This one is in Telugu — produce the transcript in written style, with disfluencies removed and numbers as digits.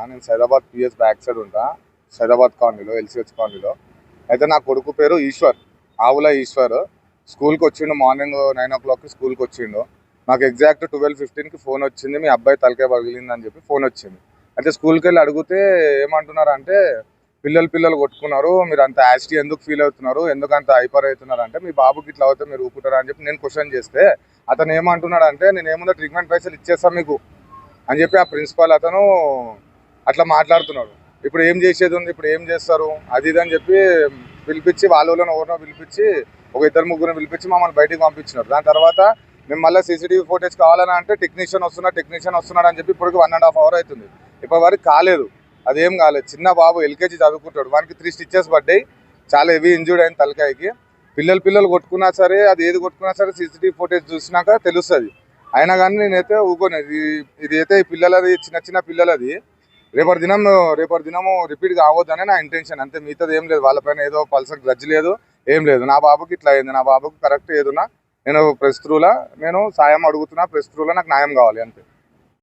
నేను సైదాబాద్ పిఎస్ బ్యాక్ సైడ్ ఉంటా. సైదాబాద్ కాలనీలో, ఎల్సిహెచ్ కాలనీలో. అయితే నా కొడుకు పేరు ఈశ్వర్, ఆవుల ఈశ్వర్. స్కూల్కి వచ్చిండు మార్నింగ్ 9 o'clock స్కూల్కి వచ్చిండు. నాకు ఎగ్జాక్ట్ 12:15కి ఫోన్ వచ్చింది, మీ అబ్బాయి తలకాయ పగిలిందని చెప్పి ఫోన్ వచ్చింది. అయితే స్కూల్కి వెళ్ళి అడిగితే ఏమంటున్నారు అంటే, పిల్లలు కొట్టుకున్నారు, మీరు అంత యాసిటీ ఎందుకు ఫీల్ అవుతున్నారు, ఎందుకు అంత హైపర్ అవుతున్నారు అంటే, మీ బాబుకి ఇట్లా అవుతే మీరు ఊపుకుంటారా అని చెప్పి నేను క్వశ్చన్ చేస్తే, అతను ఏమంటున్నాడు అంటే, నేను ఏముందో ట్రీట్మెంట్ పైసలు ఇచ్చేస్తాను మీకు అని చెప్పి ఆ ప్రిన్సిపాల్ అతను అట్లా మాట్లాడుతున్నాడు. ఇప్పుడు ఏం చేసేది ఉంది, ఇప్పుడు ఏం చేస్తారు అది ఇది అని చెప్పి పిలిపించి, వాళ్ళని ఎవరినో పిలిపించి, ఒక 2-3 పిలిపించి మమ్మల్ని బయటికి పంపించినారు. దాని తర్వాత మేము మళ్ళీ సీసీటీవీ ఫుటేజ్ కావాలని అంటే టెక్నీషియన్ వస్తున్నాడు అని చెప్పి ఇప్పటికి 1.5 hour అవుతుంది. ఇప్పటి వరకు కాలేదు, అదేం కాలేదు. చిన్న బాబు ఎల్కేజీ చదువుకుంటాడు, వానికి 3 stitches పడ్డాయి, చాలా హెవీ ఇంజూర్డ్ అయింది తలకాయకి. పిల్లలు కొట్టుకున్నా సరే, అది ఏది కొట్టుకున్నా సరే సీసీటీవీ ఫుటేజ్ చూసినాక తెలుస్తుంది. అయినా కానీ నేనైతే ఊకోలేదు. ఇది అయితే పిల్లలది, చిన్న పిల్లలది, రేపటి దినము రిపీట్ కావద్దని నా ఇంటెన్షన్, అంతే. మిగతాది ఏం లేదు. వాళ్ళపైన ఏదో పల్సర్ గ్రడ్జ్ లేదు, ఏం లేదు. నా బాబుకి ఇట్లా అయింది, నా బాబుకి కరెక్ట్ ఏదున్నా నేను ప్రెస్ త్రూలా నేను సాయం అడుగుతున్నా, ప్రెస్ త్రూలా నాకు న్యాయం కావాలి అంతే.